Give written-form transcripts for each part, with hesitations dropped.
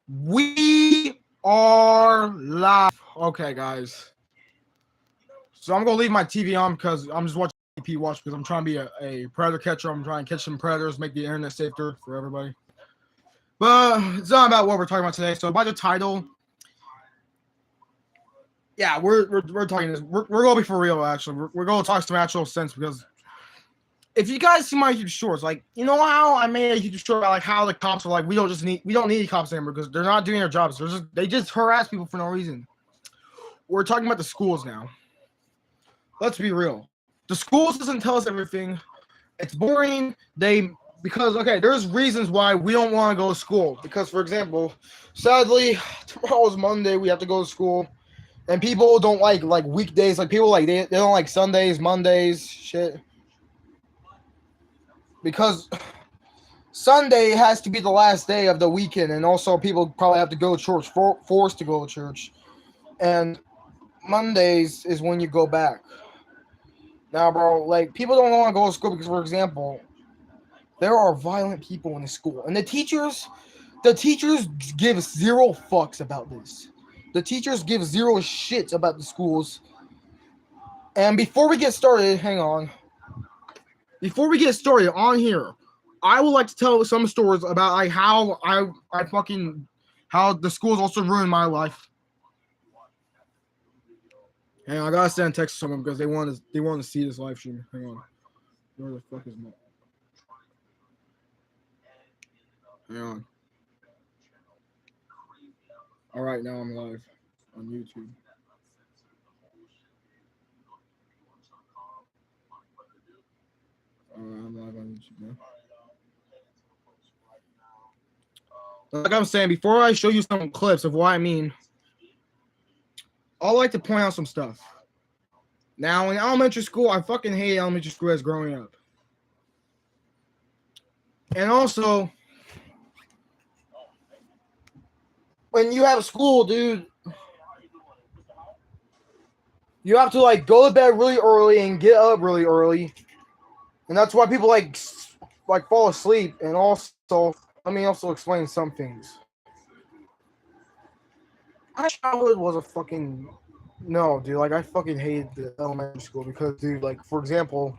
We are live. Okay, guys. So I'm gonna leave my TV on because I'm just watching EP watch because I'm trying to be a predator catcher. I'm trying to catch some predators, make the internet safer for everybody. But it's not about what we're talking about today. So by the title, yeah, we're talking this. We're gonna be for real. Actually, we're gonna talk some actual sense because if you guys see my YouTube shorts, like you know how I made a YouTube short about like how the cops are like we don't need cops anymore because they're not doing their jobs. They just harass people for no reason. We're talking about the schools now. Let's be real. The schools doesn't tell us everything. It's boring. Because okay, there's reasons why we don't want to go to school. Because for example, sadly, tomorrow is Monday. We have to go to school, and people don't like weekdays. Like people like they don't like Sundays, Mondays, shit. Because Sunday has to be the last day of the weekend, and also people probably have to go to church, forced to go to church. And Mondays is when you go back. Now, bro, like people don't want to go to school because, for example, there are violent people in the school, and the teachers give zero fucks about this. The teachers give zero shits about the schools. And before we get started, hang on. Before we get started on here, I would like to tell some stories about like how I fucking how the schools also ruined my life. Hang on, I gotta send a text to someone because they want to see this live stream. Hang on, where the fuck is my? Hang on. All right, now I'm live on YouTube. I'm live on YouTube now. Like I'm saying, before I show you some clips of what I mean, I'd like to point out some stuff. Now, in elementary school, I fucking hate elementary school as growing up. And also, when you have school, dude, you have to like go to bed really early and get up really early. And that's why people like fall asleep. And also, let me also explain some things. My childhood was a fucking no, dude. Like I fucking hated the elementary school because, dude, like for example,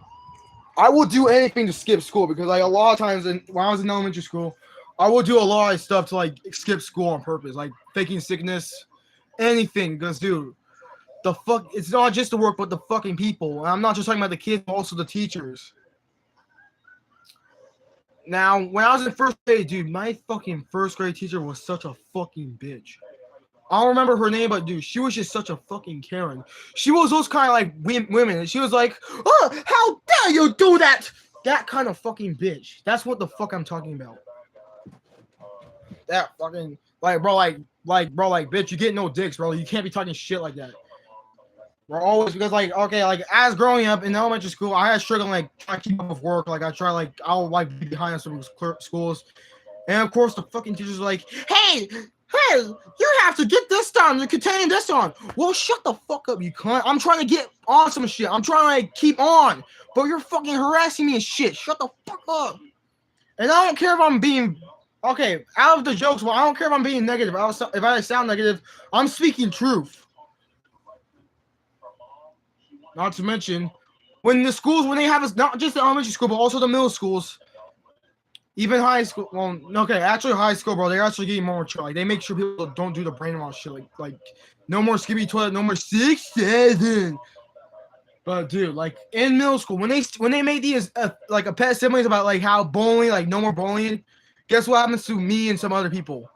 I would do anything to skip school because like a lot of times when I was in elementary school, I would do a lot of stuff to like skip school on purpose, like faking sickness, anything. Because dude, the fuck, it's not just the work, but the fucking people. And I'm not just talking about the kids, but also the teachers. Now, when I was in first grade, dude, my fucking first grade teacher was such a fucking bitch. I don't remember her name, but dude, she was just such a fucking Karen. She was those kind of like women, and she was like, "Oh, how dare you do that?" That kind of fucking bitch. That's what the fuck I'm talking about. That fucking bro, like bitch, you get no dicks, bro. You can't be talking shit like that. We're always because like okay, like as growing up in elementary school, I had struggling like trying to keep up with work. Like I try like I'll like be behind on some schools, and of course the fucking teachers are like, hey, you have to get this done. You're containing this on. Well, shut the fuck up, you cunt. I'm trying to get on some shit. I'm trying to like keep on, but you're fucking harassing me and shit. Shut the fuck up. And I don't care if I'm being okay. Out of the jokes, well, I don't care if I'm being negative. If I sound negative, I'm speaking truth. Not to mention, when the schools, when they have us, not just the elementary school, but also the middle schools, even high school. Well, okay, actually high school, bro. They're actually getting more mature. Like they make sure people don't do the brainwash shit. Like no more skippy toilet, no more 6 7. But dude, like in middle school, when they make these like a pet siblings about like how bullying, like no more bullying. Guess what happens to me and some other people?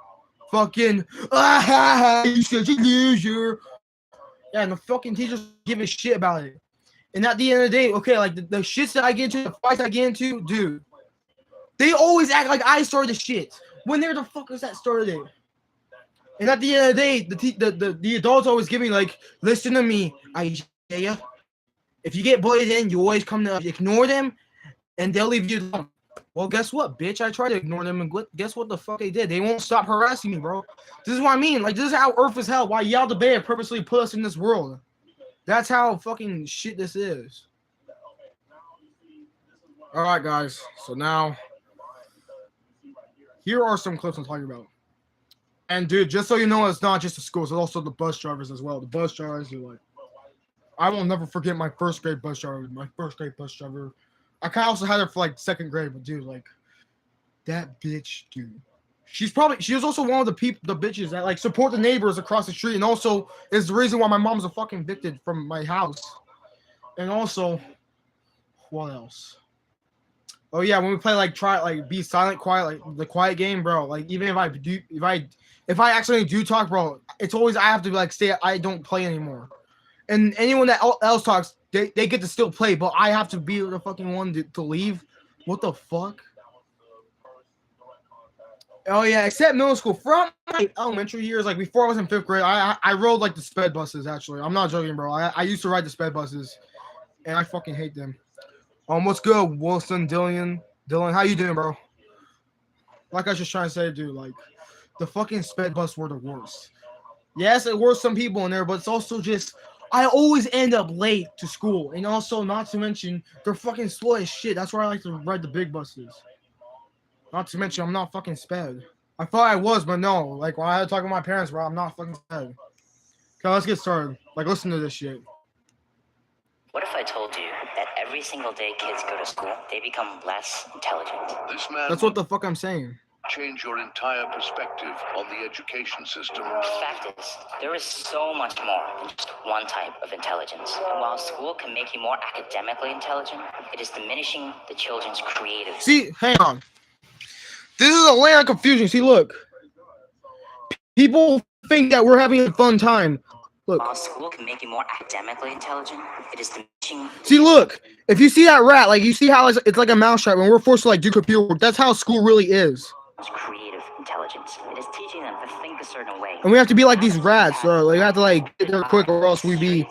Fucking you such a loser. Yeah, and the fucking teachers don't give a shit about it. And at the end of the day, okay, like the shits that I get into, the fights I get into, dude, they always act like I started the shit when they're the fuckers that started it. And at the end of the day, the adults always give me like, listen to me, Isaiah. If you get bullied in, you always come to ignore them, and they'll leave you alone. Well, guess what, bitch? I tried to ignore them, and guess what the fuck they did? They won't stop harassing me, bro. This is what I mean. Like, this is how Earth is hell. Why y'all the Bear purposely put us in this world. That's how fucking shit this is. All right, guys. So now, here are some clips I'm talking about. And dude, just so you know, it's not just the schools; it's also the bus drivers as well. The bus drivers are like, I will never forget my first grade bus driver. My first grade bus driver. I kind of also had her for like second grade, but dude, like that bitch, dude. She was also one of the bitches that like support the neighbors across the street, and also is the reason why my mom's a fucking evicted from my house. And also, what else? Oh yeah, when we play like try like be silent, quiet, like the quiet game, bro. Like even if I accidentally do talk, bro, it's always I have to like say I don't play anymore. And anyone that else talks, they get to still play, but I have to be the fucking one to leave. What the fuck? Oh yeah, except middle school. From my elementary years, like before I was in fifth grade, I rode like the sped buses. Actually, I'm not joking, bro. I used to ride the sped buses, and I fucking hate them. What's good, Wilson, Dylan? How you doing, bro? Like I was just trying to say, dude, like the fucking sped bus were the worst. Yes, it were some people in there, but it's also just I always end up late to school, and also not to mention they're fucking slow as shit. That's why I like to ride the big buses. Not to mention I'm not fucking sped. I thought I was, but no. Like when I had to talk to my parents, bro, I'm not fucking sped. Okay, let's get started. Like listen to this shit. What if I told you that every single day kids go to school, they become less intelligent? That's what the fuck I'm saying. Change your entire perspective on the education system. The fact is, there is so much more than just one type of intelligence. And while school can make you more academically intelligent, it is diminishing the children's creative. See, hang on. This is a land of confusion. See, look. People think that we're having a fun time. Look. While school can make you more academically intelligent, it is diminishing. See, look. If you see that rat, like you see how it's like a mousetrap, when we're forced to like do computer work. That's how school really is. Creative intelligence. It is teaching them to think a certain way. And we have to be like these rats, so like, we have to like get there quick, or else we be.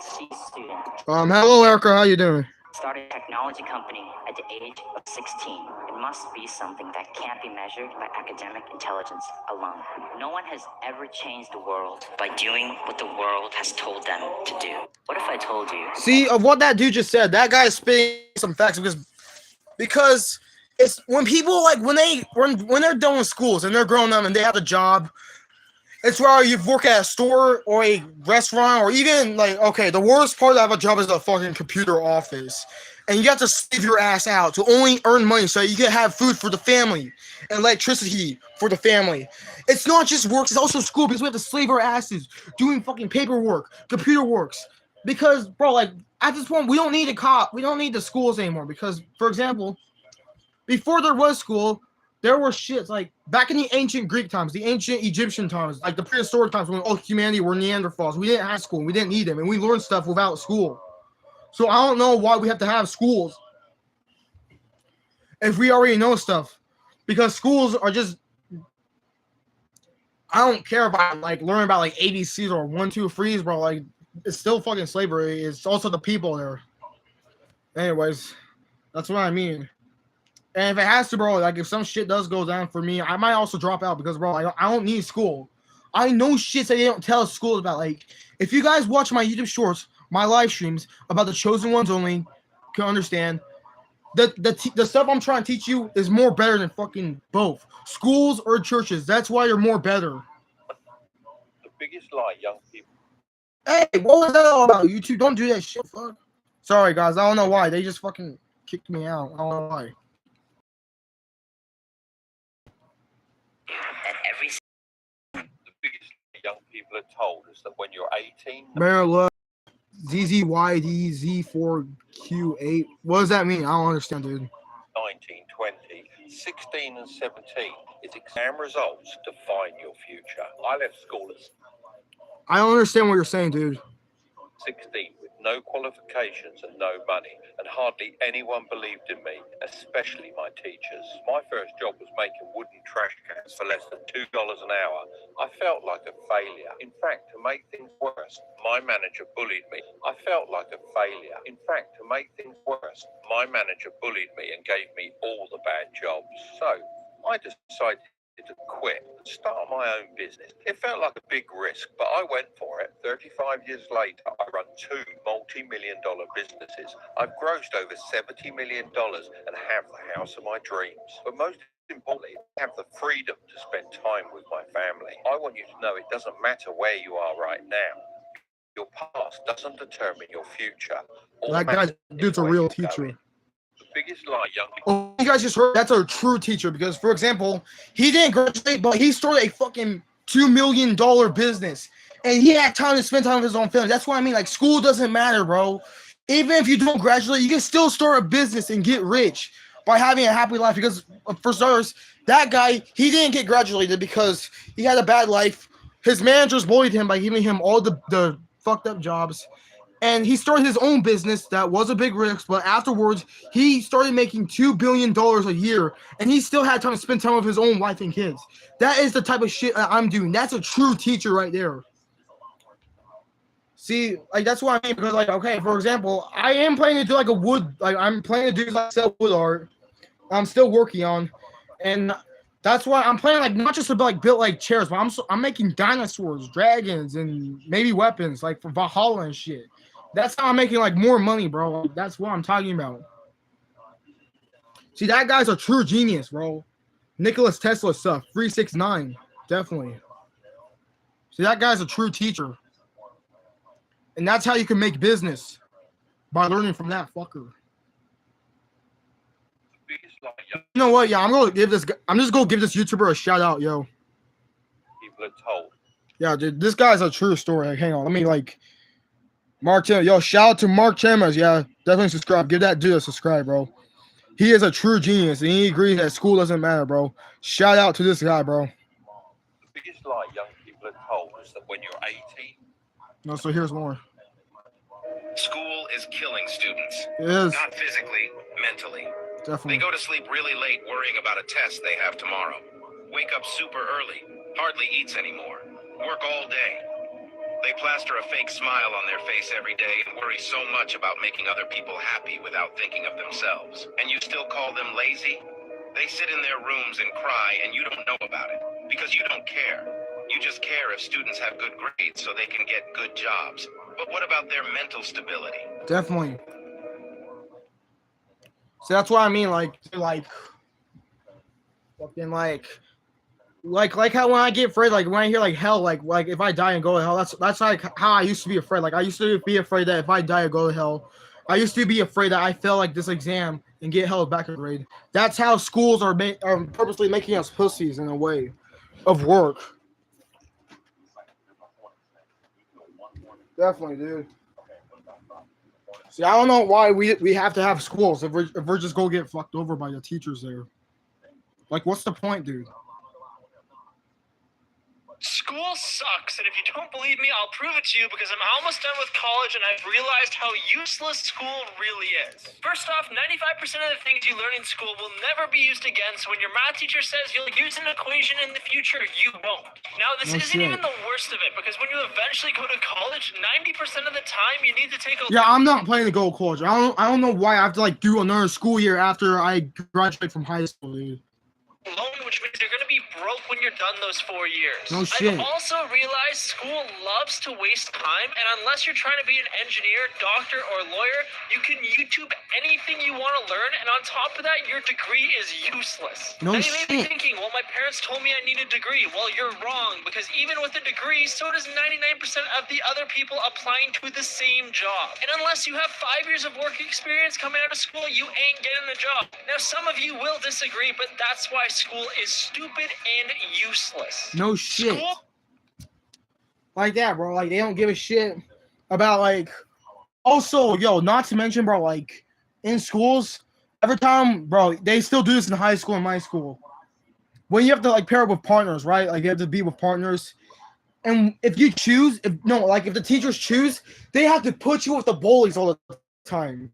Hello, Erica. How you doing? Started a technology company at the age of 16. It must be something that can't be measured by academic intelligence alone. No one has ever changed the world by doing what the world has told them to do. What if I told you? See, of what that dude just said, that guy's spitting some facts because it's when people like when they're done with schools and they're grown up and they have a job. It's where you work at a store or a restaurant or even like, okay, the worst part of a job is a fucking computer office. And you have to slave your ass out to only earn money so you can have food for the family and electricity for the family. It's not just work, it's also school because we have to slave our asses doing fucking paperwork, computer works. Because, bro, like, at this point, we don't need the schools anymore. Because, for example, before there was school, there were shits like back in the ancient Greek times, the ancient Egyptian times, like the prehistoric times when all humanity were Neanderthals. We didn't have school. We didn't need them. And we learned stuff without school. So I don't know why we have to have schools if we already know stuff. Because schools are just, I don't care about like learning about like ABCs or 1, 2, 3s, bro. Like it's still fucking slavery. It's also the people there. Anyways, that's what I mean. And if it has to, bro, like if some shit does go down for me, I might also drop out because, bro, I don't need school. I know shit that they don't tell schools about. Like, if you guys watch my YouTube shorts, my live streams about the chosen ones only, can understand the stuff I'm trying to teach you is more better than fucking both schools or churches. That's why you're more better. The biggest lie young people. Hey, what was that all about? YouTube, don't do that shit. Fuck. Sorry, guys. I don't know why. They just fucking kicked me out. I don't know why. Young people are told is that when you're 18, Maryland, ZZYDZ4Q8. What does that mean? I don't understand, dude. 19, 20, 16 and 17 is exam results define your future. I left school at I don't understand what you're saying, dude. 16 with no qualifications and no money, and hardly anyone believed in me, especially my teachers. My first job was making wooden trash cans for less than $2 an hour. I felt like a failure. In fact, to make things worse, my manager bullied me. I felt like a failure. In fact, to make things worse, my manager bullied me and gave me all the bad jobs. So I decided to quit and start my own business. It felt like a big risk, but I went for it. 35 years later, I run 2 multi-million-dollar businesses. I've grossed over $70 million and have the house of my dreams. But most importantly, I have the freedom to spend time with my family. I want you to know it doesn't matter where you are right now. Your past doesn't determine your future. All That guy, matters dude's is a where real you're teacher. going. The biggest lie young Oh, people you guys just heard that's a true teacher because, for example, he didn't graduate, but he started a fucking $2 million business, and he had time to spend time with his own family. That's what I mean. Like, school doesn't matter, bro. Even if you don't graduate, you can still start a business and get rich by having a happy life. Because, for starters, that guy, he didn't get graduated because he had a bad life. His managers bullied him by giving him all the fucked up jobs. And he started his own business that was a big risk, but afterwards he started making $2 billion a year, and he still had time to spend time with his own wife and kids. That is the type of shit that I'm doing. That's a true teacher right there. See, like that's what I mean. Because, like, okay, for example, I am planning to do like a wood, like I'm planning to do like sell wood art. I'm still working on, and that's why I'm planning like not just to like build like chairs, but I'm making dinosaurs, dragons, and maybe weapons like for Valhalla and shit. That's how I'm making like more money, bro. Like, that's what I'm talking about. See, that guy's a true genius, bro. Nikola Tesla stuff, 369, definitely. See, that guy's a true teacher, and that's how you can make business by learning from that fucker. the biggest lie young You know what? Yeah, I'm just gonna give this YouTuber a shout out, yo. people are told. Yeah, dude, this guy's a true story. Like, hang on, let me like. Mark Chemas, yo, shout out to Mark Chemas. Yeah, definitely subscribe. Give that dude a subscribe, bro. He is a true genius, and he agrees that school doesn't matter, bro. Shout out to this guy, bro. The biggest lie young people are told is that when you're 18, No, so here's more. School is killing students. It is, Not physically, mentally. They definitely. go to sleep really late worrying about a test they have tomorrow. Wake up super early, hardly eats anymore. Work all day. They plaster a fake smile on their face every day and worry so much about making other people happy without thinking of themselves. And you still call them lazy? They sit in their rooms and cry and you don't know about it because you don't care. You just care if students have good grades so they can get good jobs. But what about their mental stability? Definitely. So that's what I mean, like fucking like how when I get afraid, like when I hear like hell, like if I die and go to hell, that's like how I used to be afraid. Like I used to be afraid that if I die and go to hell, I used to be afraid that I fail like this exam and get held back a grade. That's how schools are purposely making us pussies in a way of work. Definitely, dude. See, I don't know why we have to have schools if we're just gonna get fucked over by the teachers there. Like, what's the point, dude? School sucks, and if you don't believe me, I'll prove it to you because I'm almost done with college and I've realized how useless school really is. First off, 95% of the things you learn in school will never be used again, so when your math teacher says you'll use an equation in the future, you won't. Now, this No isn't shit. even the worst of it because when you eventually go to college, 90% of the time you need to take a Yeah, I'm not planning to go to college. I don't know why I have to like do another school year after I graduate from high school, dude. loan, which means you're going to be broke when you're done those 4 years. No shit. I've also realized school loves to waste time, and unless you're trying to be an engineer, doctor, or lawyer, you can YouTube anything you want to learn, and on top of that, your degree is useless. No and you may be shit. thinking, well, my parents told me I need a degree. Well, you're wrong, because even with a degree, so does 99% of the other people applying to the same job. And unless you have 5 years of work experience coming out of school, you ain't getting a job. Now, some of you will disagree, but that's why school is stupid and useless. No shit. School Like that, bro. Like they don't give a shit about like. Also, yo, not to mention, bro, like in schools, every time, bro, they still do this in high school and my school. When you have to like pair up with partners, right? Like you have to be with partners. And if you choose, if the teachers choose, they have to put you with the bullies all the time.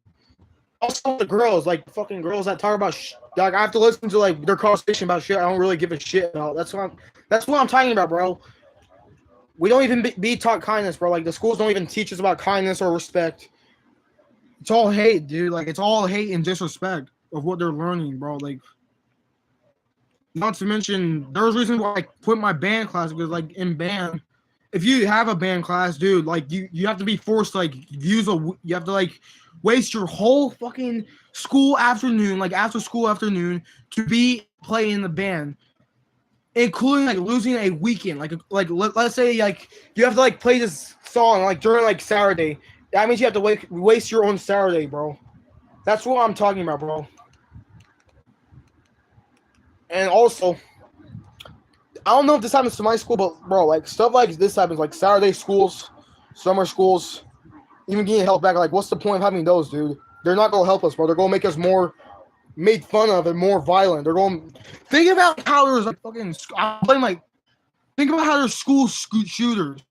Also, the girls, like fucking girls that talk about like I have to listen to like their conversation about shit I don't really give a shit about. That's what I'm talking about, bro. We don't even be taught kindness, bro. Like the schools don't even teach us about kindness or respect. It's all hate, dude. Like it's all hate and disrespect of what they're learning, bro. Like, not to mention, there's reasons why I quit my band class because, like, in band, if you have a band class, dude, like you have to be forced to like you have to like waste your whole fucking school afternoon, like after school afternoon, to be play in the band, including like losing a weekend. Let's say like you have to like play this song like during like Saturday. That means you have to waste your own Saturday, bro. That's what I'm talking about, bro. And also, I don't know if this happens to my school, but bro, like stuff like this happens, like Saturday schools, summer schools, even getting help back. Like, what's the point of having those, dude? They're not gonna help us, bro. They're gonna make us more made fun of and more violent. They're going. Think about how there's like fucking. I blame like. Think about how there's school shooters,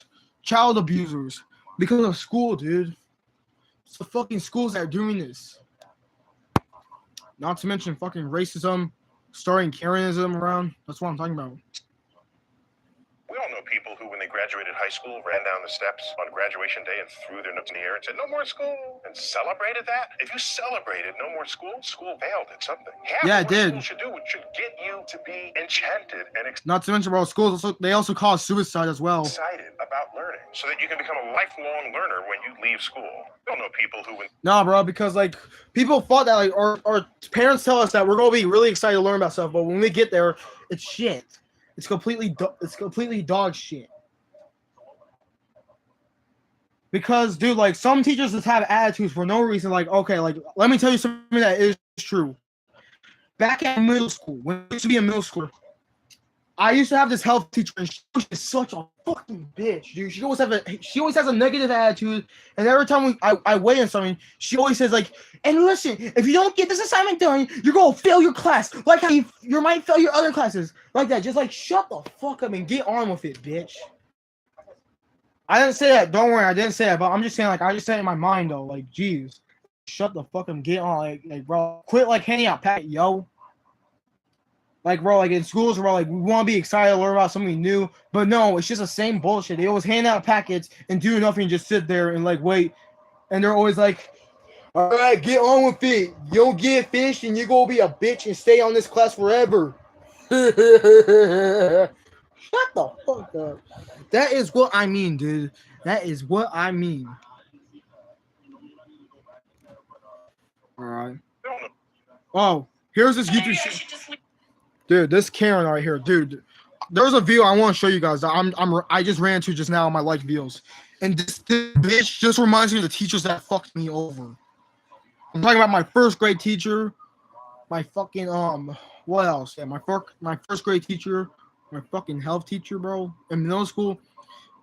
child abusers, because of school, dude. It's the fucking schools that are doing this. Not to mention fucking racism, starting Karenism around. That's what I'm talking about. We all know people who, when they graduated high school, ran down the steps on graduation day and threw their notes in the air and said, "No more school," and celebrated that. If you celebrated no more school, school failed at something. Yeah, it did. School should do, it should get you to be enchanted and Not to mention, bro, schools they also cause suicide as well. excited about learning so that you can become a lifelong learner when you leave school. We don't know people who, when Nah, bro, because like people thought that like our parents tell us that we're gonna be really excited to learn about stuff, but when we get there, it's shit. It's completely dog shit. Because, dude, like some teachers just have attitudes for no reason. Like, okay, like let me tell you something that is true. Back at middle school, when I used to be in middle school, I used to have this health teacher, and she was just such a fucking bitch, dude. She always has a negative attitude, and every time I weigh in something, she always says like, "And listen, if you don't get this assignment done, you're gonna fail your class. Like how you might fail your other classes, like that. Just like shut the fuck up and get on with it, bitch." I didn't say that. Don't worry, I didn't say that. But I'm just saying, like, I just said it in my mind though. Like, jeez, shut the fuck up and get on. Like, bro, quit like handing out packet, yo. Like, bro, like in schools, bro, like we want to be excited to learn about something new, but no, it's just the same bullshit. They always hand out packets and do nothing, just sit there and like wait, and they're always like, "All right, get on with it. You don't get finished, and you're gonna be a bitch and stay on this class forever." Shut the fuck up. That is what I mean, dude. That is what I mean. All right. Oh, here's this YouTube shit. Dude, this Karen right here, dude. There's a video I want to show you guys that I just ran to just now on my like videos, and this bitch just reminds me of the teachers that fucked me over. I'm talking about my first grade teacher, my fucking what else? Yeah, my first grade teacher, my fucking health teacher, bro, in middle school.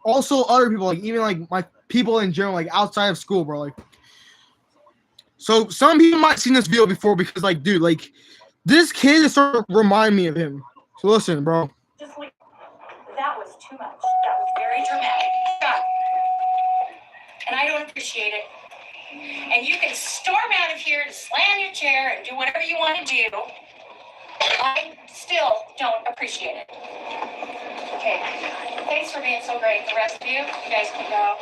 Also, other people, like even like my people in general, like outside of school, bro. Like, so some people might have seen this video before because, like, dude, like. This kid is sort of remind me of him. So listen, bro. Just like, that was too much. That was very dramatic. God. And I don't appreciate it. And you can storm out of here and slam your chair and do whatever you want to do. I still don't appreciate it. Okay. Thanks for being so great. The rest of you guys can go.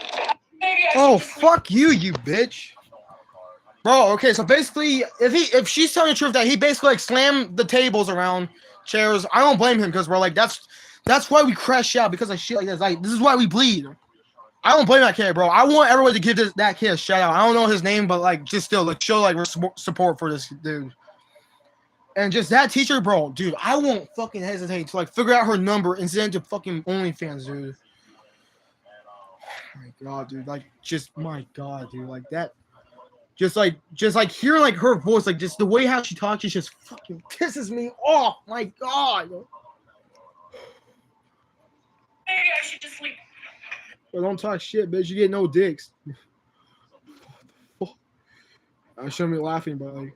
Oh, fuck you, you bitch. Bro, okay, so basically, if she's telling the truth that he basically like slammed the tables around chairs, I don't blame him because bro, like that's why we crash out because of shit like this. Like this is why we bleed. I don't blame that kid, bro. I want everyone to give that kid a shout out. I don't know his name, but like just still like show like support for this dude. And just that teacher, bro, dude, I won't fucking hesitate to like figure out her number and send it to fucking OnlyFans, dude. Oh my god, dude, like just my god, dude, like that. Just like hearing like her voice, like just the way how she talks, it just fucking pisses me off. My god. Maybe I should just sleep. Well, don't talk shit, bitch. You get no dicks. I shouldn't be laughing, but like.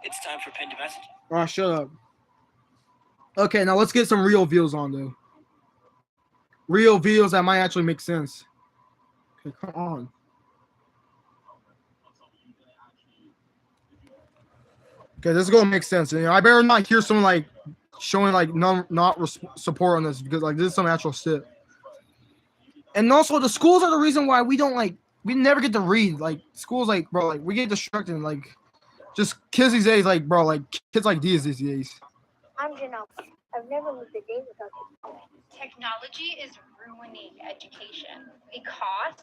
It's time for pinned message. All right, shut up. Okay, now let's get some real views on though. Real views that might actually make sense. Okay, come on. Okay, this is gonna make sense. You know, I better not hear someone like showing like support on this because like this is some actual shit. And also, the schools are the reason why we never get to read. Like schools, like bro, like we get distracted. Like just kids these days, like bro, like kids like these days. I'm Janelle. I've never lived a day without technology. Technology is ruining education because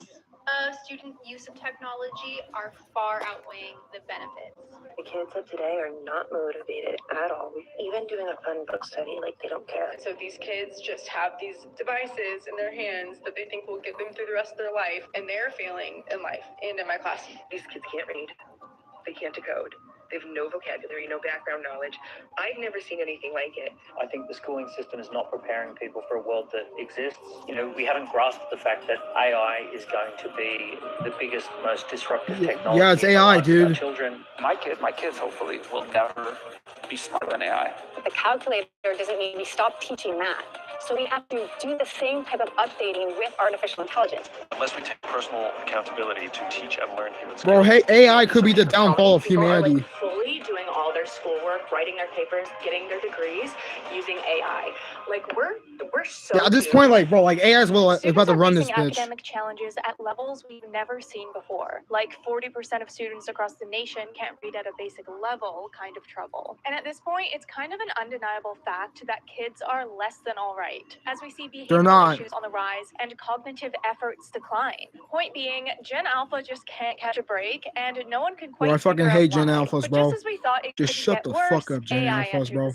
student use of technology are far outweighing the benefits. The kids of today are not motivated at all. Even doing a fun book study, like they don't care. So these kids just have these devices in their hands that they think will get them through the rest of their life, and they're failing in life and in my class. These kids can't read. They can't decode. They have no vocabulary, no background knowledge. I've never seen anything like it. I think the schooling system is not preparing people for a world that exists. You know, we haven't grasped the fact that AI is going to be the biggest, most disruptive technology. Yeah, it's AI, dude. Children. My kids hopefully will never be smarter than AI. The calculator doesn't mean we stop teaching math. So we have to do the same type of updating with artificial intelligence. Unless we take personal accountability to teach and learn human skills. Bro, hey, AI could be the downfall of humanity. Fully doing all their schoolwork, writing their papers, getting their degrees using AI. Like we're so. Yeah, at this point, like, bro, like AI is about to run this bitch. Academic challenges at levels we've never seen before. Like 40% of students across the nation can't read at a basic level, kind of trouble. And at this point, it's kind of an undeniable fact that kids are less than all right, as we see behavioral issues on the rise and cognitive efforts decline. Point being, Gen Alpha just can't catch a break, and no one can quite. Bro, I fucking hate Gen why. Alphas, But bro. Just as we thought it just shut the fuck up, Gen AI Alphas, bro.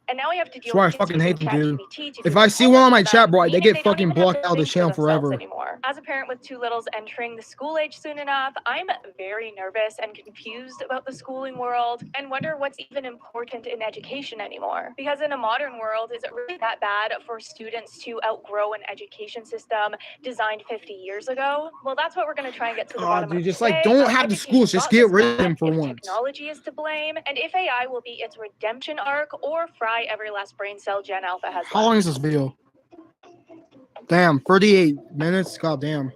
And now we have to deal That's why I with fucking hate them, dude. ChatGPT If I see one on my chat, bro, they get fucking blocked out of the channel forever. Anymore. As a parent with two littles entering the school age soon enough, I'm very nervous and confused about the schooling world and wonder what's even important in education anymore. Because in a modern world, is it really that bad for students to outgrow an education system designed 50 years ago? Well, that's what we're going to try and get to the bottom dude, of just today. like don't have the schools, just get rid of them for if once. Technology is to blame, and if AI will be its redemption arc or fry every last brain cell Gen Alpha has. How long is this video? Damn, 38 minutes. God damn.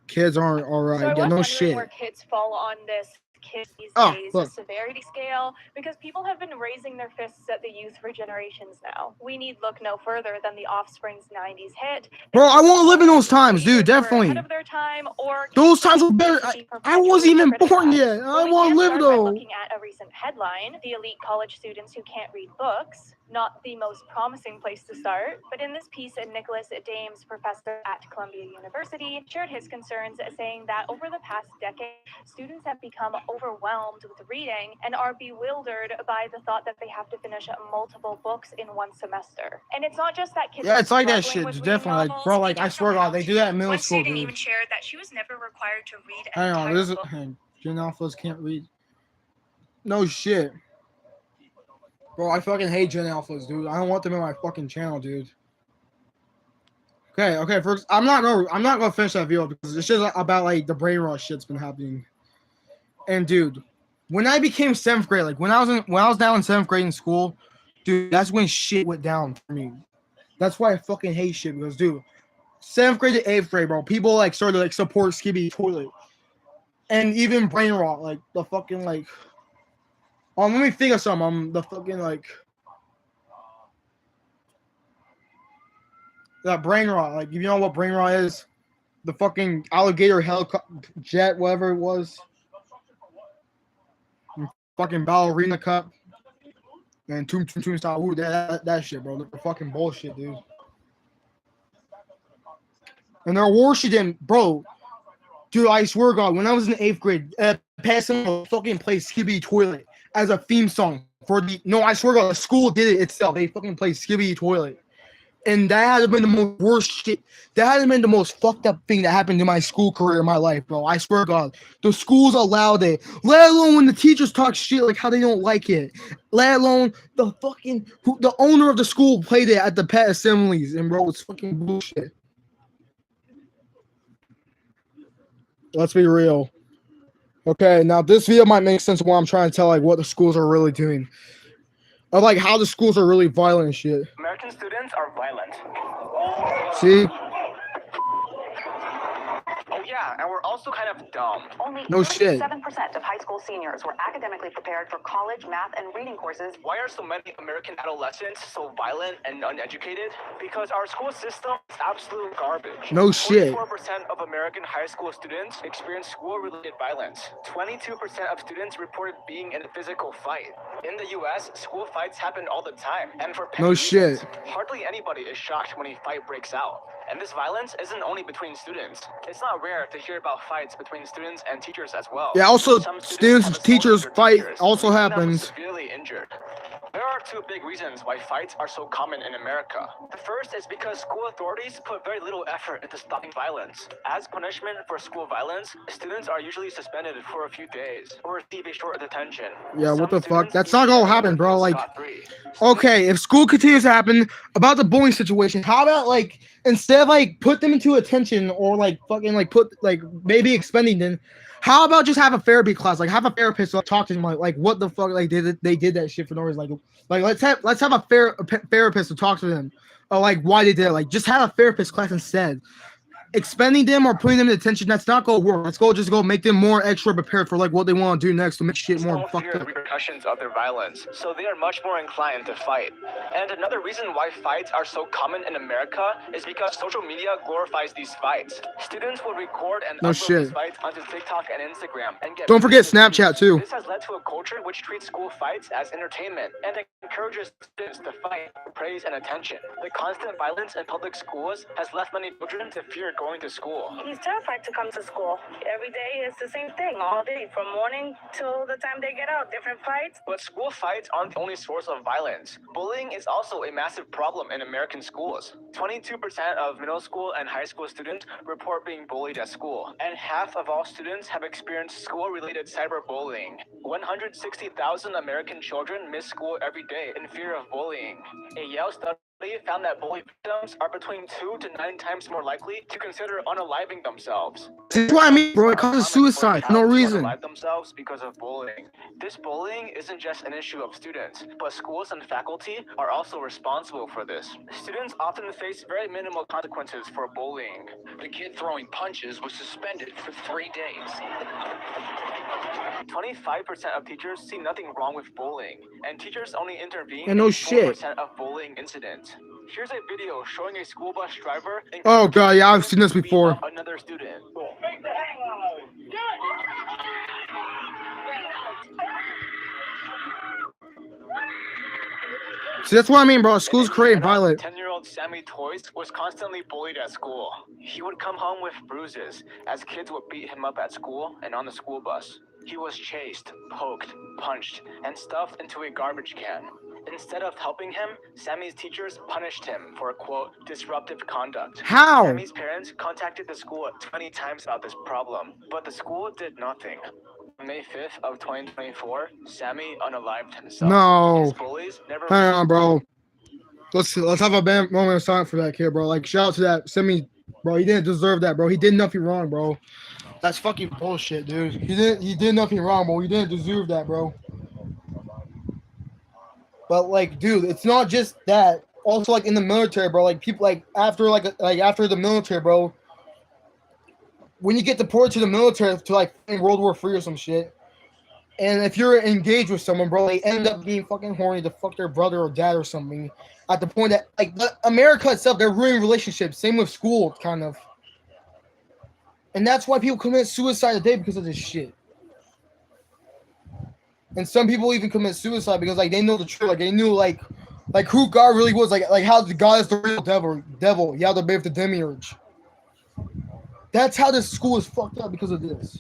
Kids aren't alright. So Yeah, no shit. Where kids fall on this kids these days severity scale, because people have been raising their fists at the youth for generations now. We need look no further than the Offspring's 90s hit. Bro, I want to live in those times, dude. Definitely. Ahead of their time, or those times were better. I wasn't even born yet. I want to live though. Looking at a recent headline, the elite college students who can't read books. Not the most promising place to start, but in this piece, Nicholas Dames, professor at Columbia University, shared his concerns, saying that over the past decade, students have become overwhelmed with reading and are bewildered by the thought that they have to finish multiple books in one semester. And it's not just that kids. Yeah, it's like that shit. Definitely, like, bro, like I swear to God, they do that in middle school. One student even shared that she was never required to read. Hang on, this is Gen Alphas can't read. No shit. Bro, I fucking hate Gen Alphas, dude. I don't want them in my fucking channel, dude. Okay. First, I'm not gonna finish that video because it's just about like the brain rot shit's been happening. And dude, when I became 7th grade, like when I was down in 7th grade in school, dude, that's when shit went down for me. That's why I fucking hate shit because, dude, 7th grade to 8th grade, bro, people like started to like support Skibidi Toilet, and even brain rot, like the fucking like. Let me think of something. The fucking like that brain rot. Like, you know what brain rot is? The fucking alligator helicopter jet, whatever it was. Fucking ballerina cup. And Toom style. Ooh, that shit, bro. The fucking bullshit, dude. And they're worshiping, bro. Dude, I swear to God, when I was in 8th grade, passing fucking play Skibidi Toilet as a theme song for the. No, I swear to God, the school did it itself. They fucking played Skibidi Toilet. And that had been the most worst shit. That had been the most fucked up thing that happened in my school career in my life, bro. I swear to God. The schools allowed it. Let alone when the teachers talk shit like how they don't like it. Let alone the fucking the owner of the school played it at the pet assemblies. And bro, it's fucking bullshit. Let's be real. Okay, now this video might make sense of what I'm trying to tell, like what the schools are really doing. Of like how the schools are really violent and shit. American students are violent. See? Oh yeah, and we're also kind of dumb. Only no shit. 7% of high school seniors were academically prepared for college, math, and reading courses. Why are so many American adolescents so violent and uneducated? Because our school system is absolute garbage. No shit. 44% of American high school students experience school-related violence. 22% of students reported being in a physical fight. In the U.S., school fights happen all the time, and for no shit. Hardly anybody is shocked when a fight breaks out. And this violence isn't only between students. It's not rare to hear about fights between students and teachers as well. Yeah, also Some students have and teachers assaulted their fight teachers, also leaving them happens. severely injured. There are two big reasons why fights are so common in America. The first is because school authorities put very little effort into stopping violence. As punishment for school violence, students are usually suspended for a few days or receive a short detention. Yeah, what Some the fuck? students That's even not gonna get away happen, with bro. it Like, scot-free. okay, if school continues to happen about the bullying situation, how about like instead of like put them into attention or like fucking like put like maybe expending them, how about just have a therapy class? Like have a therapist talk to them like what the fuck like they did that shit for no reason. Like let's have a therapist to talk to them. Or like why they did it. Like just have a therapist class instead. Expending them or putting them in detention, that's not gonna work. Let's just go make them more extra prepared for like what they want to do next to make shit more Don't fucked fear the up. repercussions of their violence, so they are much more inclined to fight. And another reason why fights are so common in America is because social media glorifies these fights. Students will record and No upload shit. these fights onto TikTok and Instagram and get Don't forget millions of Snapchat, views. too. This has led to a culture which treats school fights as entertainment and encourages students to fight for praise and attention. The constant violence in public schools has left many children to fear going to school. He's terrified to come to school. Every day it's the same thing, all day, from morning till the time they get out, different fights. But school fights aren't the only source of violence. Bullying is also a massive problem in American schools. 22% of middle school and high school students report being bullied at school, and half of all students have experienced school-related cyberbullying. 160,000 American children miss school every day in fear of bullying. A Yale study found that bully victims are between 2 to 9 times more likely to consider unaliving themselves. That's what I mean, bro. It causes suicide for no reason. Unalive themselves because of bullying. This bullying isn't just an issue of students, but schools and faculty are also responsible for this. Students often face very minimal consequences for bullying. The kid throwing punches was suspended for 3 days. 25% of teachers see nothing wrong with bullying, and teachers only intervene Yeah, no in shit. 4% of bullying incidents. Here's a video showing a school bus driver Oh god, yeah, I've seen this before. another student. See, that's what I mean, bro. Schools create violence. 10-year-old Sammy Toys was constantly bullied at school. He would come home with bruises as kids would beat him up at school and on the school bus. He was chased, poked, punched, and stuffed into a garbage can. Instead of helping him, Sammy's teachers punished him for, quote, disruptive conduct. How? Sammy's parents contacted the school 20 times about this problem, but the school did nothing. On May 5th of 2024, Sammy unalived himself. No. His bullies never Hang on, bro. Let's have a moment of silence for that kid, bro. Like, shout out to that Semi, bro. He didn't deserve that, bro. He did nothing wrong, bro. That's fucking bullshit, dude. He did nothing wrong, bro. He didn't deserve that, bro. But like, dude, it's not just that. Also, like in the military, bro. Like people, like after the military, bro. When you get deported to the military to like in World War III or some shit, and if you're engaged with someone, bro, they end up being fucking horny to fuck their brother or dad or something. At the point that like America itself, they're ruining relationships. Same with school, kind of. And that's why people commit suicide today because of this shit. And some people even commit suicide because like they know the truth, like they knew like who God really was, like how God is the real devil. Yeah, the babe of the demiurge. That's how this school is fucked up because of this.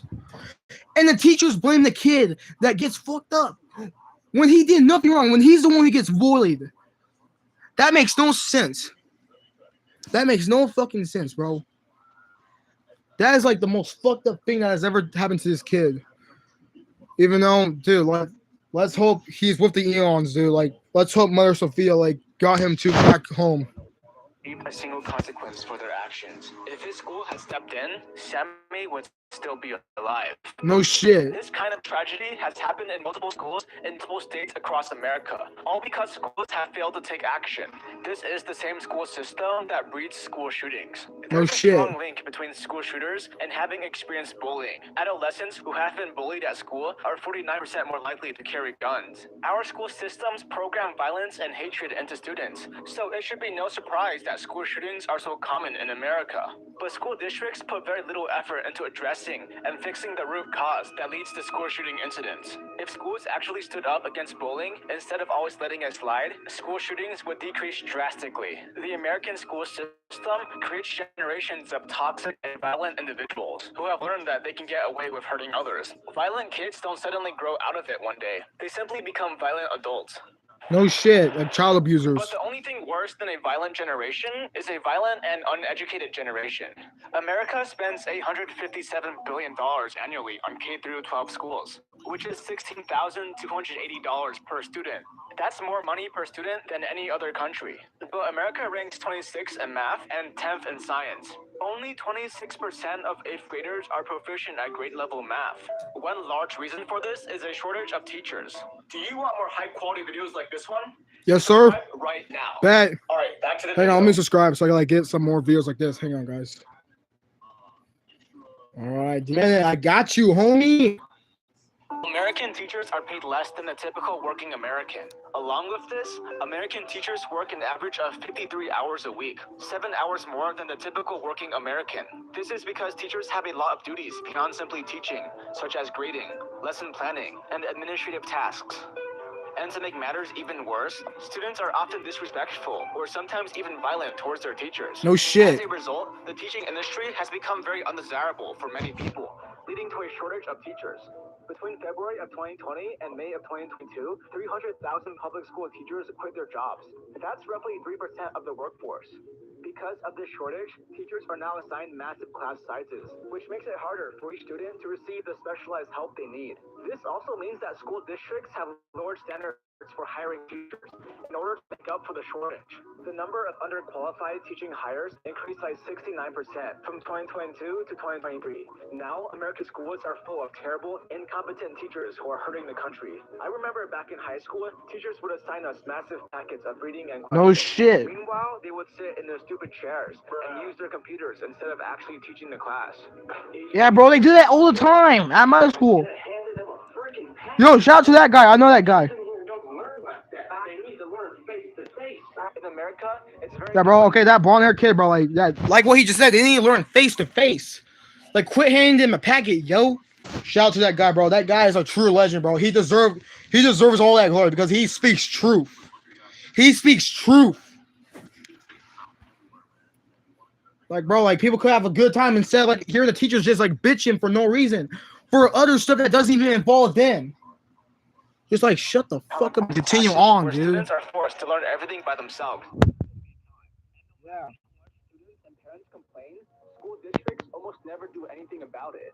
And the teachers blame the kid that gets fucked up when he did nothing wrong, when he's the one who gets bullied. That makes no sense. That makes no fucking sense, bro. That is like the most fucked up thing that has ever happened to this kid. Even though, dude, like, let's hope he's with the Eons, dude. Like, let's hope Mother Sophia, like, got him to back home. A single consequence for their actions. If his school had stepped in, Sammy would still be alive. No shit. This kind of tragedy has happened in multiple schools in multiple states across America, all because schools have failed to take action. This is the same school system that breeds school shootings. No There's shit. a strong link between school shooters and having experienced bullying. Adolescents who have been bullied at school are 49% more likely to carry guns. Our school systems program violence and hatred into students, so it should be no surprise that school shootings are so common in America. But school districts put very little effort into addressing addressing and fixing the root cause that leads to school shooting incidents. If schools actually stood up against bullying instead of always letting it slide, school shootings would decrease drastically. The American school system creates generations of toxic and violent individuals who have learned that they can get away with hurting others. Violent kids don't suddenly grow out of it one day. They simply become violent adults. No shit, like child abusers. But the only thing worse than a violent generation is a violent and uneducated generation. America spends $857 billion annually on K-12 schools, which is $16,280 per student. That's more money per student than any other country. But America ranks 26th in math and 10th in science. Only 26% of 8th graders are proficient at grade level math. One large reason for this is a shortage of teachers. Do you want more high quality videos like this one? Yes, sir. Right now. Bet. All right, back to the Hang video. on, let me subscribe so I can like get some more videos like this. Hang on, guys. All right, yeah, I got you, homie. American teachers are paid less than the typical working American. Along with this, American teachers work an average of 53 hours a week, 7 hours more than the typical working American. This is because teachers have a lot of duties beyond simply teaching, such as grading, lesson planning, and administrative tasks. And to make matters even worse, students are often disrespectful or sometimes even violent towards their teachers. No shit. As a result, the teaching industry has become very undesirable for many people, leading to a shortage of teachers. Between February of 2020 and May of 2022, 300,000 public school teachers quit their jobs. That's roughly 3% of the workforce. Because of this shortage, teachers are now assigned massive class sizes, which makes it harder for each student to receive the specialized help they need. This also means that school districts have lowered standards for hiring teachers in order to make up for the shortage. The number of underqualified teaching hires increased by 69% from 2022 to 2023. Now, American schools are full of terrible, incompetent teachers who are hurting the country. I remember back in high school, teachers would assign us massive packets of reading and questions. No shit. Meanwhile, they would sit in their stupid chairs and use their computers instead of actually teaching the class. Yeah, bro, they do that all the time at my school. Yo, shout out to that guy. I know that guy. In America, it's very Yeah, bro. Okay, that blonde haired kid, bro. Like that. Like what he just said. They need to learn face to face. Like, quit handing him a packet, yo. Shout out to that guy, bro. That guy is a true legend, bro. He deserves all that glory because he speaks truth. He speaks truth. Like, bro, like people could have a good time instead of like hearing the teachers just like bitching for no reason for other stuff that doesn't even involve them. Just like shut the fuck up and continue on, where dude. Students are forced to learn everything by themselves. Yeah. Students and parents complain, school districts almost never do anything about it.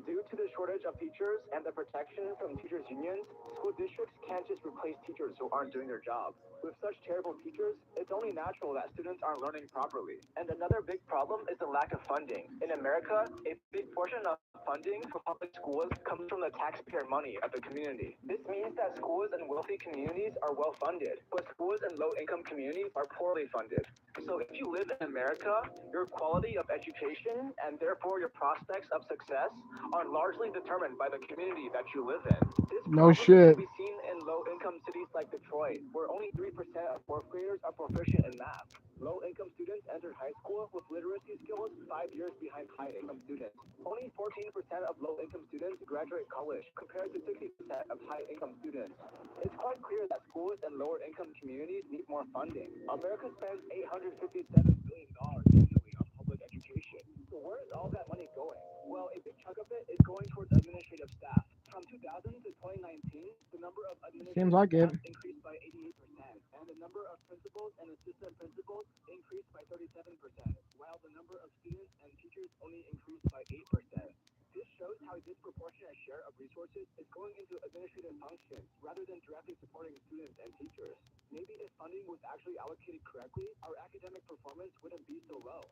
Due to the shortage of teachers and the protection from teachers' unions, school districts can't just replace teachers who aren't doing their job. With such terrible teachers, it's only natural that students aren't learning properly. And another big problem is the lack of funding. In America, a big portion of funding for public schools comes from the taxpayer money of the community. This means that schools in wealthy communities are well funded, but schools in low-income communities are poorly funded. So if you live in America, your quality of education and therefore your prospects of success are largely determined by the community that you live in. This No problem shit. can be seen in low-income cities like Detroit, where only 3% of fourth graders are proficient in math. Low-income students entered high school with literacy skills 5 years behind high-income students. Only 14% of low-income students graduate college, compared to 60% of high-income students. It's quite clear that schools in lower-income communities need more funding. America spends $857 billion annually on public education. So where is all that money going? Well, a big chunk of it is going towards administrative staff. From 2000 to 2019, the number of administrative Seems like it. staff increased by 88%, and the number of principals and assistant principals increased by 37%, while the number of students and teachers only increased by 8%. This shows how a disproportionate share of resources is going into administrative functions rather than directly supporting students and teachers. Maybe if funding was actually allocated correctly, our academic performance wouldn't be so low.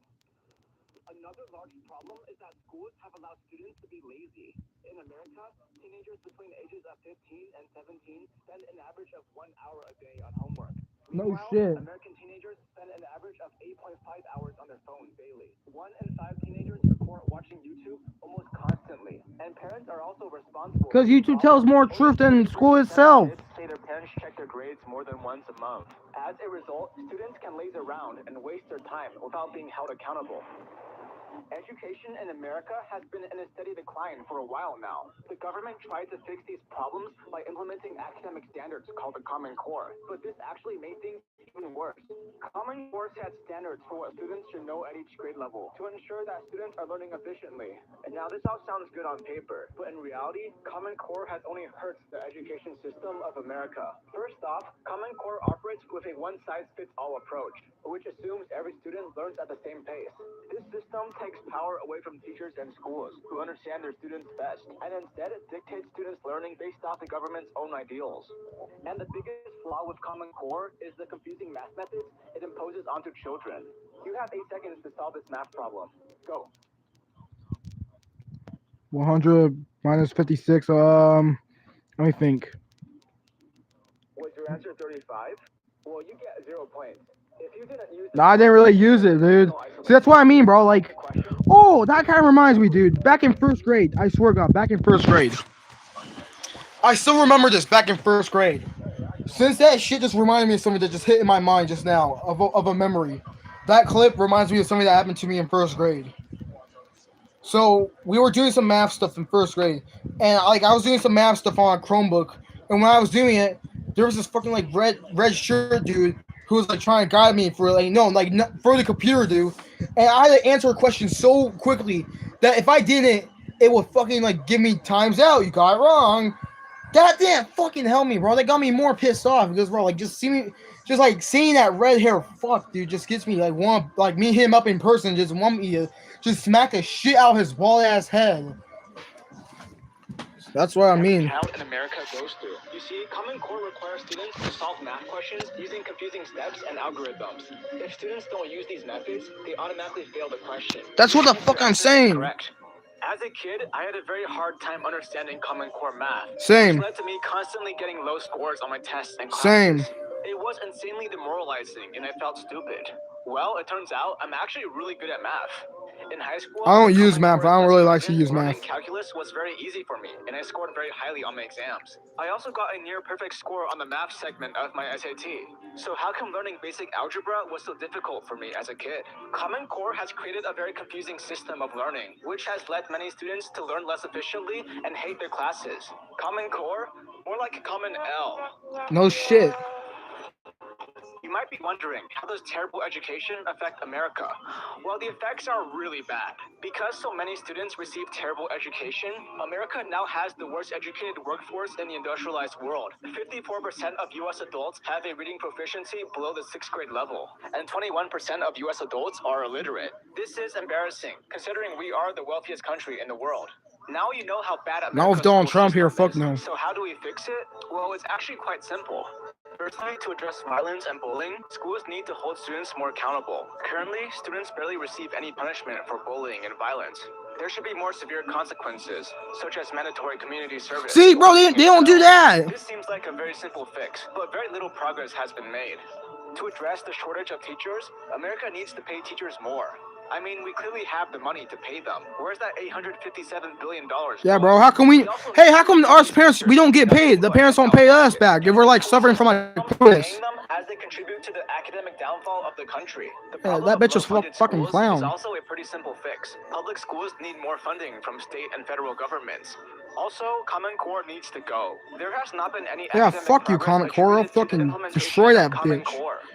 Another large problem is that schools have allowed students to be lazy. In America, teenagers between the ages of 15 and 17 spend an average of 1 hour a day on homework. No Meanwhile, shit. American teenagers spend an average of 8.5 hours on their phones daily. 1 in 5 teenagers report watching YouTube almost constantly. And parents are also responsible. Because YouTube tells more truth than school itself. Say their parents check their grades more than once a month. As a result, students can laze around and waste their time without being held accountable. Education in America has been in a steady decline for a while now. The government tried to fix these problems by implementing academic standards called the Common Core, but this actually made things even worse. Common Core sets standards for what students should know at each grade level to ensure that students are learning efficiently. And now this all sounds good on paper, but in reality, Common Core has only hurt the education system of America. First off, Common Core operates with a one-size-fits-all approach, which assumes every student learns at the same pace. This system takes power away from teachers and schools who understand their students best, and instead it dictates students' learning based off the government's own ideals. And the biggest flaw with Common Core is the confusing math methods it imposes onto children. You have 8 seconds to solve this math problem. Go. 100 minus 56. Let me think. Was your answer 35? Well, you get 0 points. If you didn't use Nah, I didn't really use it, dude. See, that's what I mean, bro. Like, oh, that kind of reminds me, dude. Back in first grade, I swear to God, back in first grade. I still remember this back in first grade. Since that shit just reminded me of something that just hit in my mind just now, of a memory. That clip reminds me of something that happened to me in first grade. So we were doing some math stuff in first grade, and I was doing some math stuff on a Chromebook, and when I was doing it, there was this fucking like red shirt dude who was like trying to guide me for for the computer dude, and I had to answer a question so quickly that if I didn't, it would fucking like give me times out. You got it wrong. That didn't fucking help me, bro. That got me more pissed off because, bro, like seeing that red hair fuck, dude, just gets me meet him up in person, just want me to just smack the shit out of his bald ass head. That's what I mean. How in America goes through. You see, Common Core requires students to solve math questions using confusing steps and algorithms. If students don't use these methods, they automatically fail the question. That's what the fuck I'm saying. Correct. As a kid, I had a very hard time understanding Common Core math. Same. Which led to me constantly getting low scores on my tests and classes. Same. It was insanely demoralizing, and I felt stupid. Well, it turns out I'm actually really good at math. In high school, I don't use math. I don't really like to use math. Calculus was very easy for me, and I scored very highly on my exams. I also got a near perfect score on the math segment of my SAT. So how come learning basic algebra was so difficult for me as a kid? Common Core has created a very confusing system of learning, which has led many students to learn less efficiently and hate their classes. Common Core? More like Common L. No shit. You might be wondering, how does terrible education affect America? Well, the effects are really bad. Because so many students receive terrible education, America now has the worst educated workforce in the industrialized world. 54% of U.S. adults have a reading proficiency below the 6th grade level, and 21% of U.S. adults are illiterate. This is embarrassing, considering we are the wealthiest country in the world. Now you know how bad America's Now with Donald school Trump here, system fuck is. no. So how do we fix it? Well, it's actually quite simple. Firstly, to address violence and bullying, schools need to hold students more accountable. Currently, students barely receive any punishment for bullying and violence. There should be more severe consequences, such as mandatory community service. See, bro, they don't do that. This seems like a very simple fix, but very little progress has been made. To address the shortage of teachers, America needs to pay teachers more. I mean, we clearly have the money to pay them. Where's that $857 billion? Yeah, bro. How come how come our parents, we don't get paid? The parents don't pay us back. If we're like suffering from like this. As they contribute to the academic downfall of the country. Yeah, that bitch is fucking clown. Is also a pretty simple fix. Public schools need more funding from state and federal governments. Also, Common Core needs to go. There has not been any. Yeah, fuck you, Common Core. I'll fucking destroy that bitch.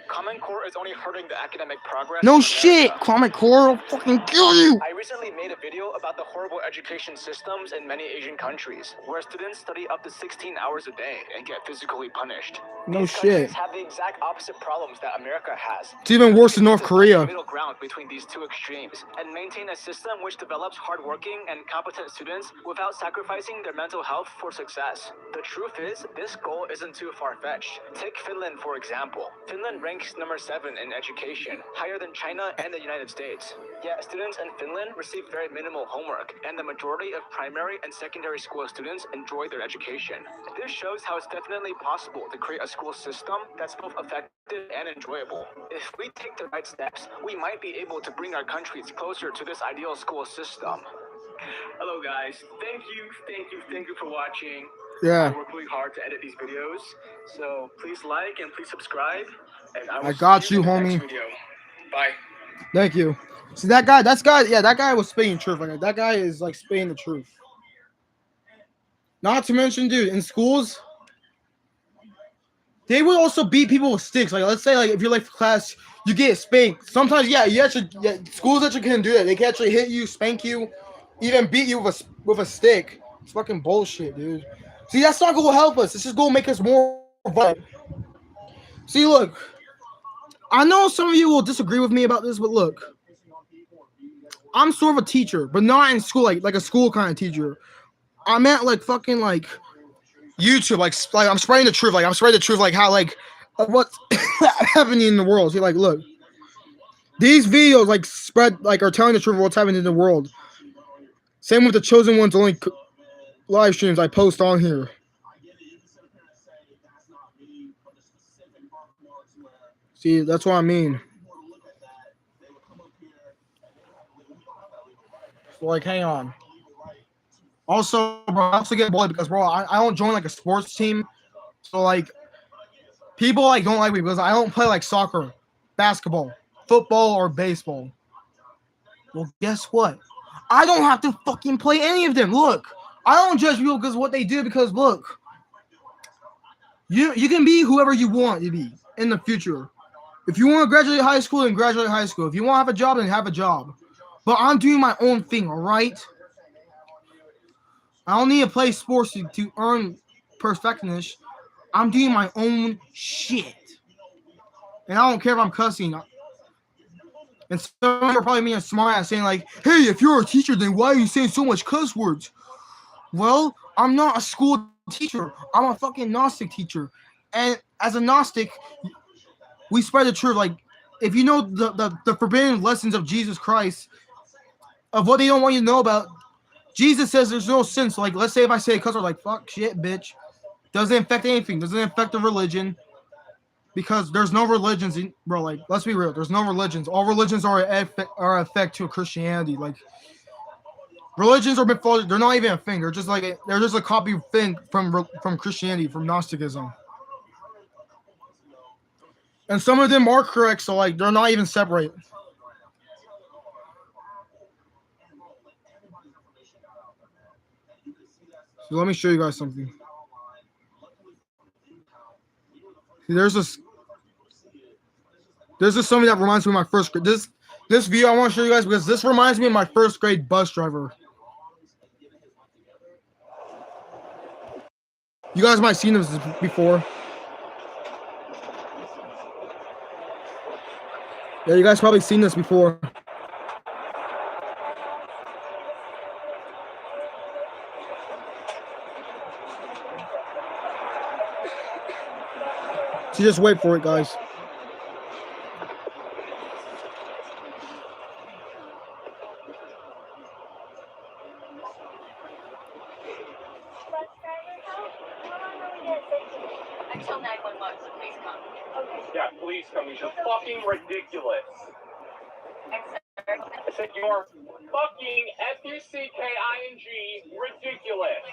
Common Core is only hurting the academic progress. No shit, Common Core. I'll fucking kill you. I recently made a video about the horrible education systems in many Asian countries, where students study up to 16 hours a day and get physically punished. No These shit. countries have the exact opposite problems that America has. It's even worse than North Korea. Middle ground between these two extremes, and maintain a system which develops hardworking and competent students without sacrificing their mental health for success. The truth is, this goal isn't too far-fetched. Take Finland, for example. Finland ranks number 7 in education, higher than China and the United States. Yet students in Finland receive very minimal homework, and the majority of primary and secondary school students enjoy their education. This shows how it's definitely possible to create a school system that's both effective and enjoyable. If we take the right steps, we might be able to bring our countries closer to this ideal school system. Hello guys, thank you for watching. Yeah. I work really hard to edit these videos, so please like and please subscribe, and I will I got see you, in the homie. next video. Bye. Thank you. See that guy, yeah, that guy was spitting truth. Like that guy is like spitting the truth. Not to mention, dude, in schools, they would also beat people with sticks. Like let's say, like if you're late for class, you get spanked. Sometimes, yeah, schools actually can do that. They can actually hit you, spank you, even beat you with a stick. It's fucking bullshit, dude. See, that's not gonna help us. It's just gonna make us more violent. See, look, I know some of you will disagree with me about this, but look, I'm sort of a teacher, but not in school, like a school kind of teacher. I'm at like fucking like YouTube, like I'm spreading the truth, like how like what's happening in the world. See, like, look, these videos like spread like are telling the truth of what's happening in the world. Same with the Chosen Ones only live streams I post on here. See, that's what I mean. So, like, hang on. Also, bro, I also get bullied because, bro, I don't join like a sports team. So, like, people like don't like me because I don't play like soccer, basketball, football, or baseball. Well, guess what? I don't have to fucking play any of them. Look, I don't judge people because what they do. Because look, you can be whoever you want to be in the future. If you want to graduate high school, then graduate high school. If you want to have a job, then have a job. But I'm doing my own thing, all right? I don't need to play sports to earn perfectness. I'm doing my own shit. And I don't care if I'm cussing. And some are probably being a smart ass saying like, hey, if you're a teacher, then why are you saying so much cuss words? Well, I'm not a school teacher. I'm a fucking Gnostic teacher. And as a Gnostic, we spread the truth. Like, if you know the forbidden lessons of Jesus Christ, of what they don't want you to know about, Jesus says there's no sin. So, like, let's say if I say a cuss word like fuck, shit, bitch, doesn't affect anything. Doesn't affect the religion. Because there's no religions, bro. Like, let's be real. There's no religions. All religions are effect to Christianity. Like, religions are mythology. They're not even a thing. They're just like they're just a copy thing from Christianity, from Gnosticism. And some of them are correct, so like they're not even separate. So let me show you guys something. See, there's this something that reminds me of my first grade. This video I want to show you guys because this reminds me of my first grade bus driver. You guys might have seen this before. Yeah, you guys probably seen this before. So just wait for it, guys. Until 911, so please come. Okay. Yeah, please come. You're fucking ridiculous. I said you're fucking F-U-C-K-I-N-G ridiculous.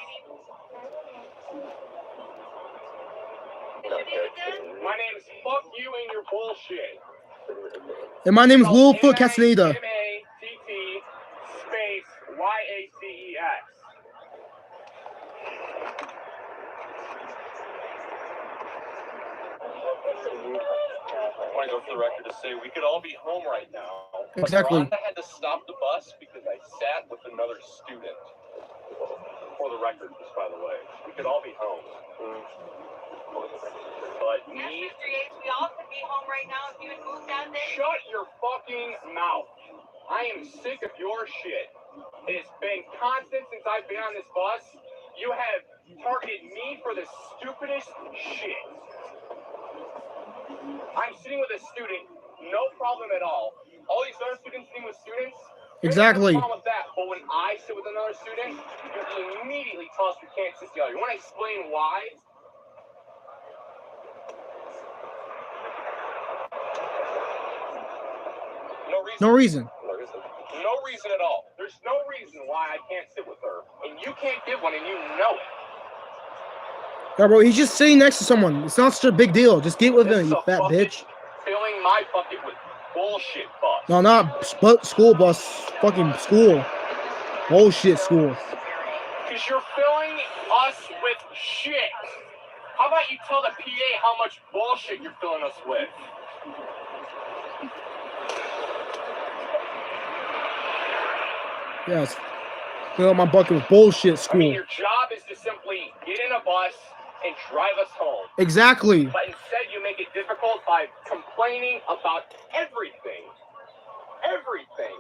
My name's fuck you and your bullshit. And my name is Littlefoot Castaneda. M-A-T-T space Y-A-C-E-X. I want to go for the record to say we could all be home right now. Exactly. Rhonda had to stop the bus because I sat with another student. For the record, just by the way, we could all be home. But Yes, Mr. Yates, we all could be home right now if you had moved out there. Shut your fucking mouth. I am sick of your shit. It's been constant since I've been on this bus. You have targeted me for the stupidest shit. I'm sitting with a student, no problem at all. All these other students sitting with students, exactly. no problem with that. But when I sit with another student, you immediately tell us we can't sit together. You want to explain why? No reason. No reason at all. There's no reason why I can't sit with her. And you can't give one, and you know it. Yeah, bro, he's just sitting next to someone. It's not such a big deal. Just get with him, you fat bitch. Filling my bucket with bullshit bus. No, not school bus. Fucking school. Bullshit school. Because you're filling us with shit. How about you tell the PA how much bullshit you're filling us with? Yes. Fill up my bucket with bullshit I school. mean, your job is to simply get in a bus and drive us home. Exactly. But instead, you make it difficult by complaining about everything. Everything.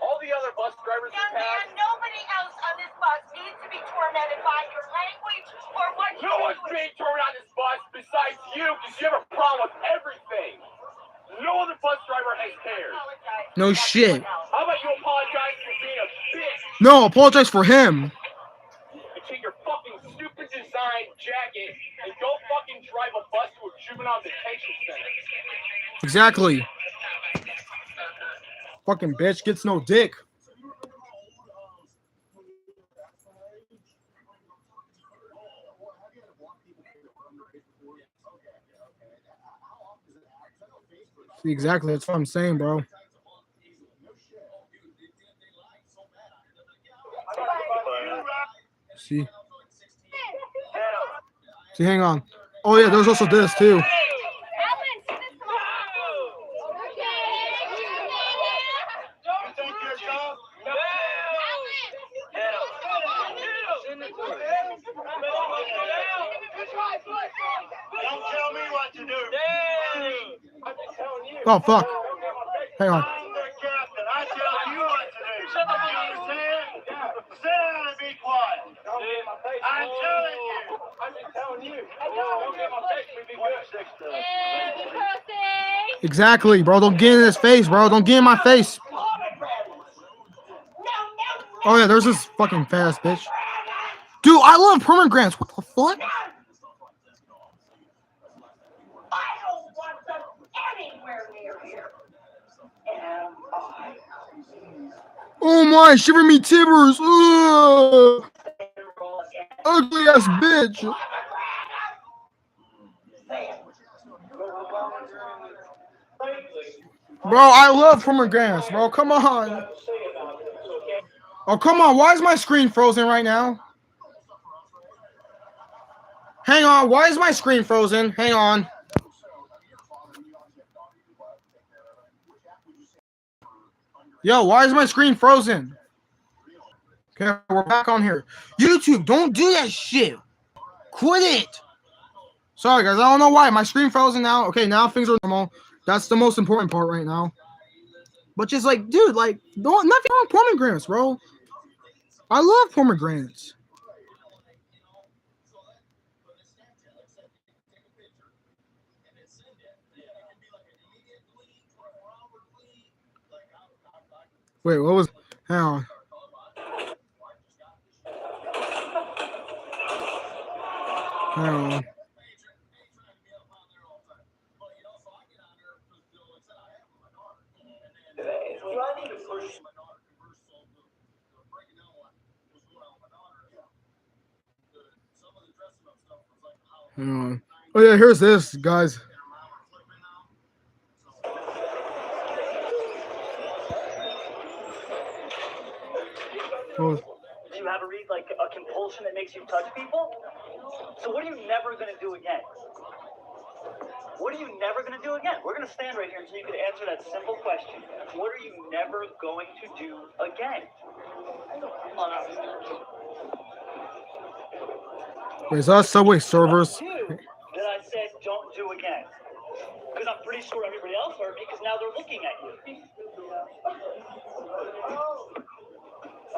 All the other bus drivers Young we man, have. nobody else on this bus needs to be tormented by your language or what No you're one's doing. being torn on this bus besides you because you have a problem with everything. No other bus driver has cared. No shit. How about you apologize for being a bitch No, apologize for him. and take your fucking stupid design jacket and go fucking drive a bus to a juvenile detention center? Exactly. Fucking bitch gets no dick. See, exactly. That's what I'm saying, bro. See. See, hang on. Oh yeah, there's also this too. Don't tell me what to do. Oh fuck. Hang on. I'm the captain. I tell you what to do. You understand? Sit down and be quiet. I'm telling you. I'm just telling you. Don't get my face, we'd be good. Exactly, bro. Don't get in his face, bro. Don't get in my face. Oh yeah, there's this fucking fast bitch. Dude, I love permangrants. What the fuck? I don't want them anywhere near here. Am I? Oh my, shiver me timbers. Ugh. Ugly ass bitch. Bro, I love pomegranates, bro. Come on. Oh, come on. Why is my screen frozen right now? Hang on. Why is my screen frozen? Hang on. Yo, why is my screen frozen? Okay, we're back on here. YouTube, don't do that shit. Quit it. Sorry, guys. I don't know why. My screen frozen now. Okay, now things are normal. That's the most important part right now. But just like, dude, like, nothing wrong with pomegranates, bro. I love pomegranates. Wait, what was? Hang on. Hang on. Hang on. Oh yeah, here's this, guys. Oh. Do you have a compulsion that makes you touch people? So what are you never going to do again? What are you never going to do again? We're going to stand right here until you can answer that simple question. What are you never going to do again? Is that Subway servers? That I said don't do again. Because I'm pretty sure everybody else heard me because now they're looking at you.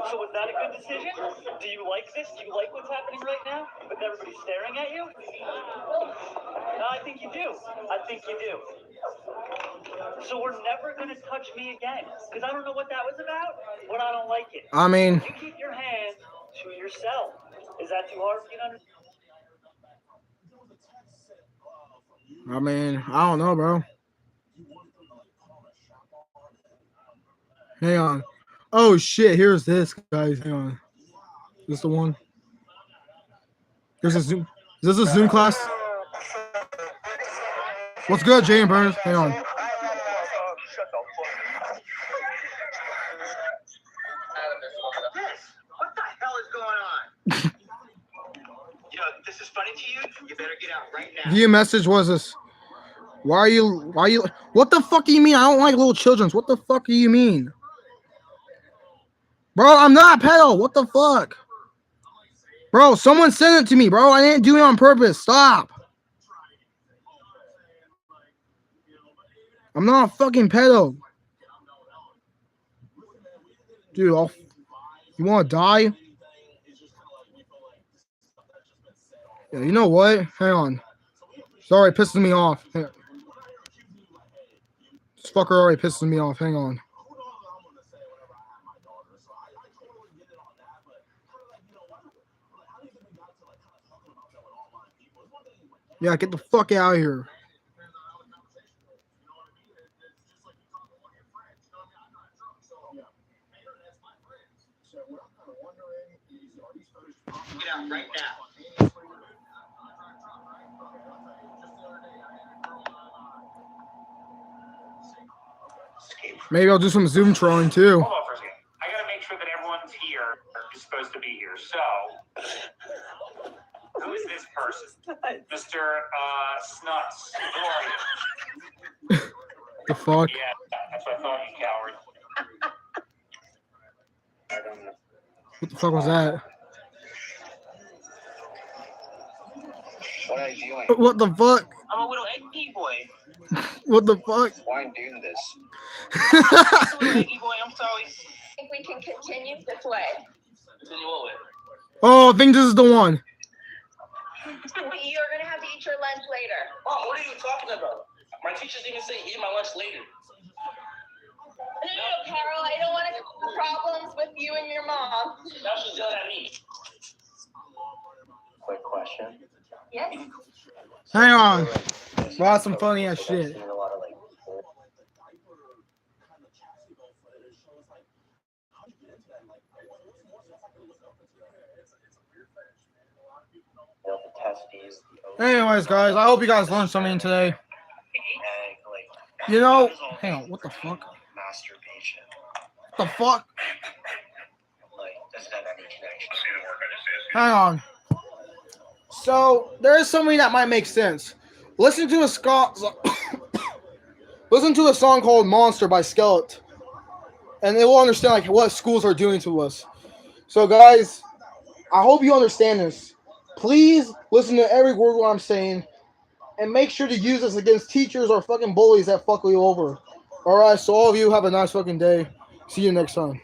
So was that a good decision? Do you like this? Do you like what's happening right now? With everybody staring at you? No, I think you do. I think you do. So we're never going to touch me again. Because I don't know what that was about, but I don't like it. I mean... You keep your hands to yourself. Is that too hard for you to understand? I mean, I don't know, bro. Hang on. Oh shit, here's this, guys. Hang on. Is this the one? There's a Zoom. Is this a Zoom class? What's good, Jay and Burns? Hang on. Shut the Yo, this is funny to you? You better get out right now. View message was this. Why are you, what the fuck do you mean? I don't like little children. What the fuck do you mean? Bro, I'm not a pedo. What the fuck? Bro, someone sent it to me, bro. I didn't do it on purpose. Stop. I'm not a fucking pedo. Dude, you want to die? Yeah, you know what? Hang on. Sorry, pissing me off. This fucker already pisses me off. Hang on. Yeah, get the fuck out of here. Get out right now. Maybe I'll do some Zoom trolling too. Hold on for a second. I gotta make sure that everyone's here who's supposed to be here. So, who is this person? Mr. Snuts. Who are you? The fuck? Yeah, that's what I thought, you coward. What the fuck was that? What are you doing? What the fuck? I'm a little egg boy. What the fuck? Why I'm doing this? Eggy boy, I'm sorry. I think we can continue this way. Continue what way? Oh, I think this is the one. You're gonna have to eat your lunch later. Oh, what are you talking about? My teachers even say eat my lunch later. No, Carol, I don't want to cause problems with you and your mom. Now she's yelling at me. Quick question. Yes? Hang on. Wow, some funny ass shit. Anyways, guys, I hope you guys learned something today. You know, hang on, what the fuck? Masturbation. What the fuck? Like, does it have any connection? Hang on. So there is something that might make sense. Listen to a listen to a song called "Monster" by Skillet, and they will understand like what schools are doing to us. So, guys, I hope you understand this. Please listen to every word what I'm saying, and make sure to use this against teachers or fucking bullies that fuck you over. All right. So all of you have a nice fucking day. See you next time.